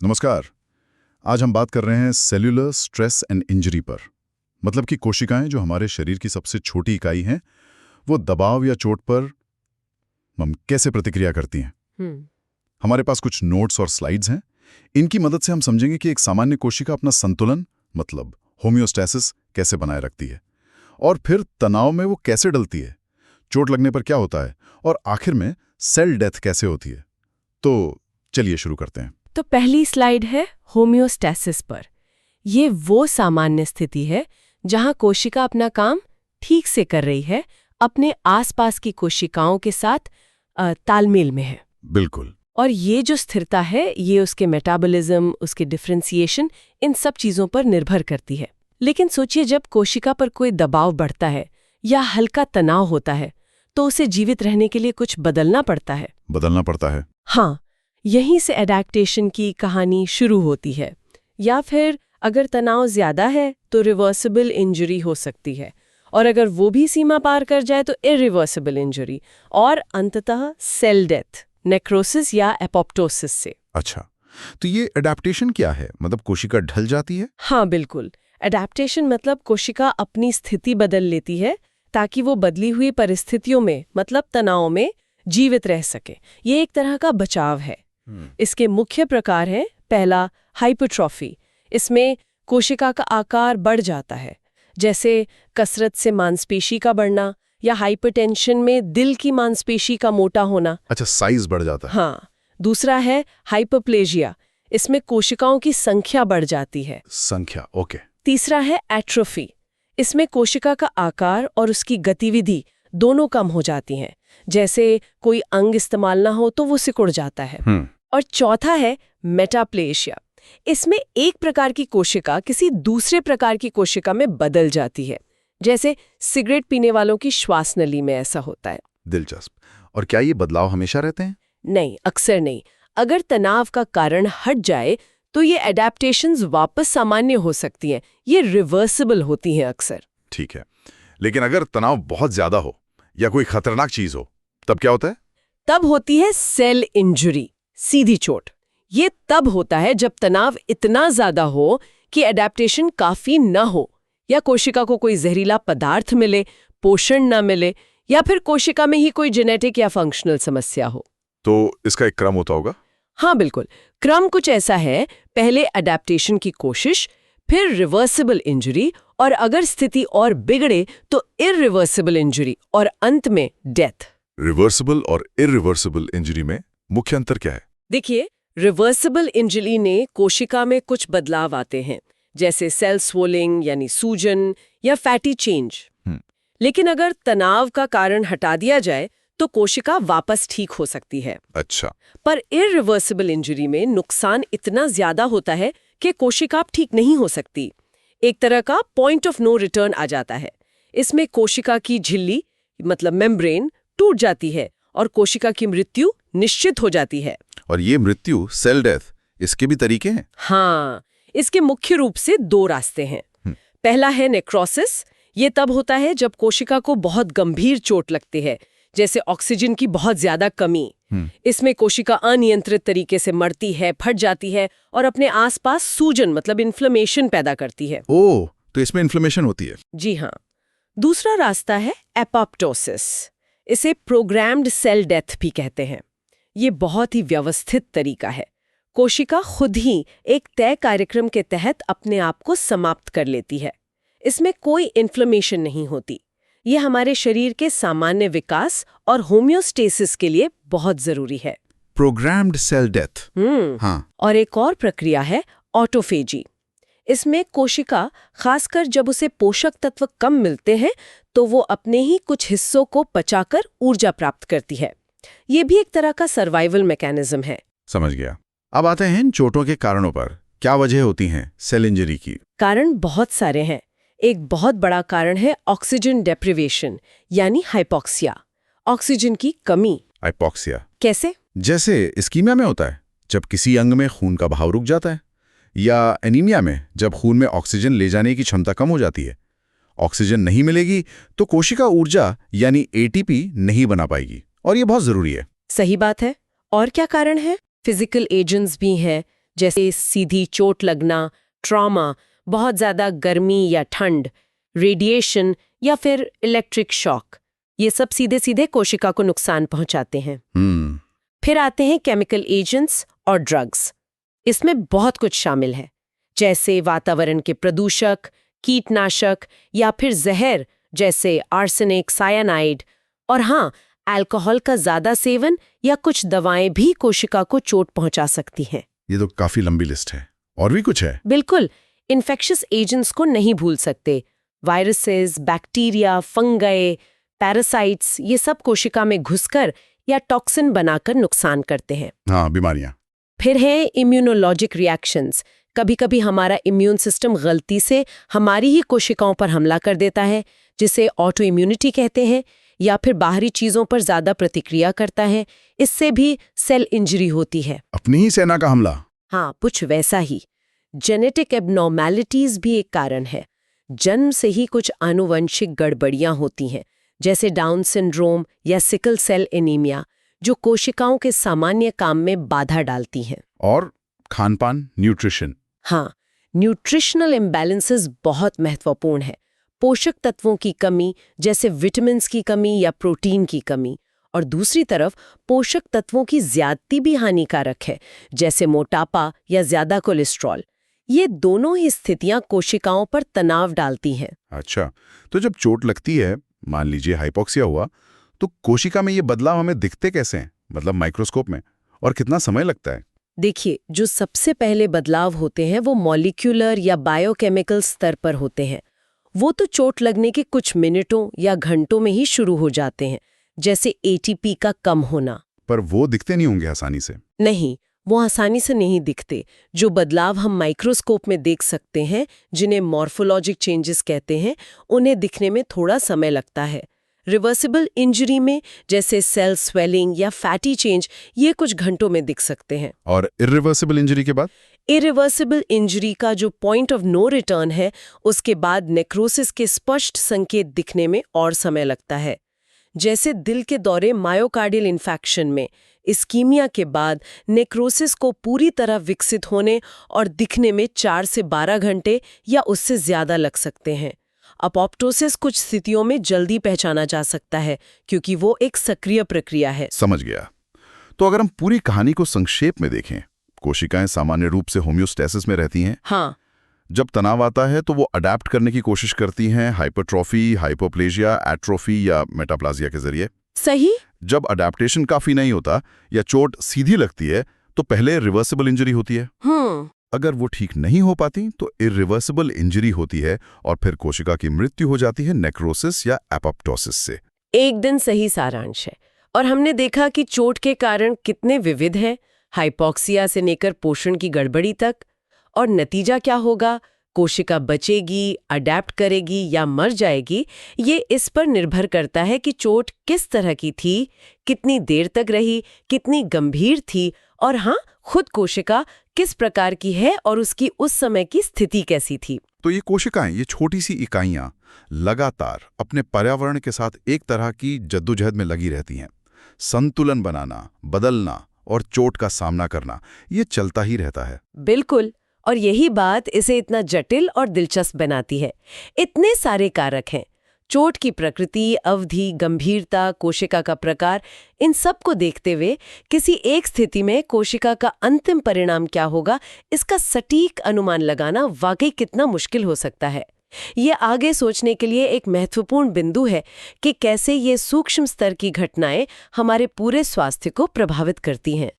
नमस्कार। आज हम बात कर रहे हैं सेल्यूलर स्ट्रेस एंड इंजरी पर। मतलब कि कोशिकाएं जो हमारे शरीर की सबसे छोटी इकाई हैं, वो दबाव या चोट पर हम कैसे प्रतिक्रिया करती हैं। हमारे पास कुछ नोट्स और स्लाइड्स हैं। इनकी मदद से हम समझेंगे कि एक सामान्य कोशिका अपना संतुलन, मतलब होम्योस्टैसिस, कैसे बनाए रखती है, और फिर तनाव में वो कैसे डलती है, चोट लगने पर क्या होता है, और आखिर में सेल डेथ कैसे होती है। तो चलिए शुरू करते हैं। तो पहली स्लाइड है होम्योस्टैसिस पर। ये वो सामान्य स्थिति है जहां कोशिका अपना काम ठीक से कर रही है, अपने आसपास की कोशिकाओं के साथ तालमेल में है। बिल्कुल। और ये जो स्थिरता है, ये उसके मेटाबॉलिज्म, उसके डिफरेंशिएशन, इन सब चीज़ों पर निर्भर करती है। लेकिन सोचिए, जब कोशिका पर कोई दबाव बढ़ता है या हल्का तनाव होता है, तो उसे जीवित रहने के लिए कुछ बदलना पड़ता है। हाँ, यहीं से एडेप्टेशन की कहानी शुरू होती है। या फिर अगर तनाव ज्यादा है तो रिवर्सिबल इंजरी हो सकती है, और अगर वो भी सीमा पार कर जाए तो इरिवर्सिबल इंजरी, और अंततः सेल डेथ, नेक्रोसिस या एपोप्टोसिस से। अच्छा, तो ये एडेप्टेशन क्या है? मतलब कोशिका ढल जाती है? हाँ बिल्कुल, एडेप्टेशन मतलब कोशिका अपनी स्थिति बदल लेती है ताकि वो बदली हुई परिस्थितियों में, मतलब तनाव में, जीवित रह सके। ये एक तरह का बचाव है। इसके मुख्य प्रकार हैं। पहला, हाइपरट्रॉफी। इसमें कोशिका का आकार बढ़ जाता है, जैसे कसरत से मांसपेशी का बढ़ना, या हाइपरटेंशन में दिल की मांसपेशी का मोटा होना। अच्छा, साइज बढ़ जाता है। हाँ। दूसरा है हाइपरप्लेजिया। इसमें कोशिकाओं की संख्या बढ़ जाती है। संख्या, ओके। तीसरा है एट्रोफी। इसमें कोशिका का आकार और उसकी गतिविधि दोनों कम हो जाती हैं, जैसे कोई अंग इस्तेमाल ना हो तो वो सिकुड़ जाता है। और चौथा है मेटाप्लेशिया। इसमें एक प्रकार की कोशिका किसी दूसरे प्रकार की कोशिका में बदल जाती है, जैसे सिगरेट पीने वालों की श्वास नली में ऐसा होता है। दिलचस्प। और क्या ये बदलाव हमेशा रहते हैं? नहीं, अक्सर नहीं। अगर तनाव का कारण हट जाए तो ये एडेप्टेशंस वापस सामान्य हो सकती हैं। ये रिवर्सिबल होती हैं अक्सर। ठीक है, लेकिन अगर तनाव बहुत ज्यादा हो या कोई खतरनाक चीज हो, तब क्या होता है? तब होती है सेल इंजरी, सीधी चोट। ये तब होता है जब तनाव इतना ज्यादा हो कि एडेप्टेशन काफी न हो, या कोशिका को कोई जहरीला पदार्थ मिले, पोषण न मिले, या फिर कोशिका में ही कोई जेनेटिक या फंक्शनल समस्या हो। तो इसका एक क्रम होता होगा? हाँ बिल्कुल, क्रम कुछ ऐसा है। पहले एडेप्टेशन की कोशिश, फिर रिवर्सिबल इंजरी, और अगर स्थिति और बिगड़े तो इरिवर्सिबल इंजरी, और अंत में डेथ। रिवर्सिबल और इरिवर्सिबल इंजरी में मुख्य अंतर क्या है? देखिए, रिवर्सिबल इंजरी ने कोशिका में कुछ बदलाव आते हैं, जैसे सेल स्वोलिंग यानी सूजन, या फैटी चेंज। लेकिन अगर तनाव का कारण हटा दिया जाए तो कोशिका वापस ठीक हो सकती है। अच्छा। पर इरिवर्सिबल इंजरी में नुकसान इतना ज्यादा होता है कि कोशिका ठीक नहीं हो सकती। एक तरह का पॉइंट ऑफ नो रिटर्न आ जाता है। इसमें कोशिका की झिल्ली, मतलब मेम्ब्रेन, टूट जाती है और कोशिका की मृत्यु निश्चित हो जाती है। और ये मृत्यु, सेल डेथ, इसके भी तरीके हैं? हाँ, इसके मुख्य रूप से दो रास्ते हैं। पहला है नेक्रोसिस। ये तब होता है जब कोशिका को बहुत गंभीर चोट लगती है, जैसे ऑक्सीजन की बहुत ज्यादा कमी। इसमें कोशिका अनियंत्रित तरीके से मरती है, फट जाती है, और अपने आसपास सूजन, मतलब इन्फ्लेमेशन पैदा करती है। ओह, तो इसमें इन्फ्लेमेशन होती है? जी हाँ। दूसरा रास्ता है एपोप्टोसिस। इसे प्रोग्राम्ड सेल डेथ भी कहते हैं। ये बहुत ही व्यवस्थित तरीका है। कोशिका खुद ही एक तय कार्यक्रम के तहत अपने आप को समाप्त कर लेती है। इसमें कोई इन्फ्लेमेशन नहीं होती। ये हमारे शरीर के सामान्य विकास और होम्योस्टेसिस के लिए बहुत जरूरी है। Programmed cell death. हाँ। और एक और प्रक्रिया है ऑटोफेजी। इसमें कोशिका, खासकर जब उसे पोषक तत्व कम मिलते हैं, तो वो अपने ही कुछ हिस्सों को पचाकर ऊर्जा प्राप्त करती है। ये भी एक तरह का सर्वाइवल मैकेनिज्म है। समझ गया। अब आते हैं इन चोटों के कारणों पर। क्या वजह होती हैं सेल इंजरी की? कारण बहुत सारे हैं। एक बहुत बड़ा कारण है ऑक्सीजन डेप्रिवेशन, यानी हाइपोक्सिया, ऑक्सीजन की कमी। हाइपोक्सिया कैसे? जैसे इस्कीमिया में होता है, जब किसी अंग में खून का बहाव रुक जाता है, या एनीमिया में, जब खून में ऑक्सीजन ले जाने की क्षमता कम हो जाती है। ऑक्सीजन नहीं मिलेगी तो कोशिका ऊर्जा यानी एटीपी नहीं बना पाएगी, और ये बहुत जरूरी है। सही बात है। और क्या कारण है? फिजिकल एजेंट्स भी हैं, जैसे सीधी चोट लगना, ट्रॉमा, बहुत ज़्यादा गर्मी या ठंड, रेडिएशन या फिर इलेक्ट्रिक शॉक, ये सब सीधे सीधे कोशिका को नुकसान पहुंचाते हैं। फिर आते हैं केमिकल एजेंट्स और ड्रग्स। इसमें बहुत कुछ शामिल है, जैसे वातावरण के प्रदूषक, कीटनाशक या फिर जहर जैसे आर्सेनिक, साइनाइड, और हाँ, अल्कोहल का ज्यादा सेवन या कुछ दवाएं भी कोशिका को चोट पहुंचा सकती हैं। ये तो काफी लंबी लिस्ट है। और भी कुछ है? बिल्कुल, इन्फेक्शियस एजेंट्स को नहीं भूल सकते। वायरसेस, बैक्टीरिया, फंगई, पैरासाइट्स, ये सब कोशिका में घुसकर या टॉक्सिन बनाकर नुकसान करते हैं। हाँ, बीमारियां। फिर है इम्यूनोलॉजिक रिएक्शंस। कभी कभी हमारा इम्यून सिस्टम गलती से हमारी ही कोशिकाओं पर हमला कर देता है, जिसे ऑटो इम्यूनिटी कहते हैं, या फिर बाहरी चीजों पर ज्यादा प्रतिक्रिया करता है। इससे भी सेल इंजरी होती है। अपनी ही सेना का हमला? हाँ, कुछ वैसा ही। जेनेटिक एबनॉर्मैलिटीज भी एक कारण है। जन्म से ही कुछ आनुवंशिक गड़बड़ियां होती हैं, जैसे डाउन सिंड्रोम या सिकल सेल एनीमिया, जो कोशिकाओं के सामान्य काम में बाधा डालती हैं। और खानपान, न्यूट्रिशन? हाँ, न्यूट्रिशनल इम्बैलेंसेस बहुत महत्वपूर्ण है। पोषक तत्वों की कमी, जैसे विटामिन्स की कमी या प्रोटीन की कमी, और दूसरी तरफ पोषक तत्वों की ज्यादती भी हानिकारक है, जैसे मोटापा या ज्यादा कोलेस्ट्रॉल। ये दोनों ही स्थितियां कोशिकाओं पर तनाव डालती हैं। अच्छा, तो जब चोट लगती है, मान लीजिए हाइपोक्सिया हुआ, तो कोशिका में ये बदलाव हमें दिखते कैसे हैं? मतलब माइक्रोस्कोप में? और कितना समय लगता है? देखिए, जो सबसे पहले बदलाव होते हैं वो मॉलिक्यूलर या बायोकेमिकल स्तर पर होते हैं। वो तो चोट लगने के कुछ मिनटों या घंटों में ही शुरू हो जाते हैं, जैसे एटीपी का कम होना। पर वो दिखते नहीं होंगे आसानी से? नहीं, वो आसानी से नहीं दिखते। जो बदलाव हम माइक्रोस्कोप में देख सकते हैं, जिन्हें मॉर्फोलॉजिक चेंजेस कहते हैं, उन्हें दिखने में थोड़ा समय लगता है। रिवर्सिबल इंजरी में, जैसे सेल स्वेलिंग या फैटी चेंज, ये कुछ घंटों में दिख सकते हैं। और इरिवर्सिबल इंजरी के बाद? इरिवर्सिबल इंजरी का जो पॉइंट ऑफ नो रिटर्न है, उसके बाद नेक्रोसिस के स्पष्ट संकेत दिखने में और समय लगता है। जैसे दिल के दौरे मायोकार्डियल इन्फेक्शन में, इस्कीमिया के बाद नेक्रोसिस को पूरी तरह विकसित होने और दिखने में 4 से 12 घंटे या उससे ज्यादा लग सकते हैं। अपोप्टोसिस कुछ स्थितियों में जल्दी पहचाना जा सकता है, क्योंकि वो एक सक्रिय प्रक्रिया है। समझ गया। तो अगर हम पूरी कहानी को संक्षेप में देखें, कोशिकाएं सामान्य रूप से होम्योस्टेसिस में रहती हैं। हाँ। जब तनाव आता है तो वो अडेप्ट करने की कोशिश करती हैं, हाइपरट्रॉफी, हाइपोप्लेजिया, एट्रोफी या मेटाप्लाजिया के जरिए। सही। जब अडेप्टेशन काफी नहीं होता या चोट सीधी लगती है तो पहले रिवर्सिबल इंजरी होती है। अगर वो ठीक नहीं हो पाती तो इरिवर्सिबल इंजरी होती है और फिर कोशिका की मृत्यु हो जाती है नेक्रोसिस या एपोप्टोसिस से। एकदम सही सारांश है। और हमने देखा कि चोट के कारण कितने विविध हैं, हाइपोक्सिया से लेकर पोषण की गड़बड़ी तक। और नतीजा क्या होगा, कोशिका बचेगी, अडेप्ट करेगी या मर जाएगी, ये इस पर निर्भर करता है कि चोट किस तरह की थी, कितनी देर तक रही, कितनी गंभीर थी, और हाँ, खुद कोशिका किस प्रकार की है और उसकी उस समय की स्थिति कैसी थी। तो ये कोशिकाएं, ये छोटी सी इकाइयां लगातार अपने पर्यावरण के साथ एक तरह की जद्दोजहद में लगी रहती हैं। संतुलन बनाना, बदलना और चोट का सामना करना, ये चलता ही रहता है। बिल्कुल, और यही बात इसे इतना जटिल और दिलचस्प बनाती है। इतने सारे कारक हैं, चोट की प्रकृति, अवधि, गंभीरता, कोशिका का प्रकार, इन सब को देखते हुए किसी एक स्थिति में कोशिका का अंतिम परिणाम क्या होगा, इसका सटीक अनुमान लगाना वाकई कितना मुश्किल हो सकता है। ये आगे सोचने के लिए एक महत्वपूर्ण बिंदु है कि कैसे ये सूक्ष्म स्तर की घटनाएं हमारे पूरे स्वास्थ्य को प्रभावित करती हैं।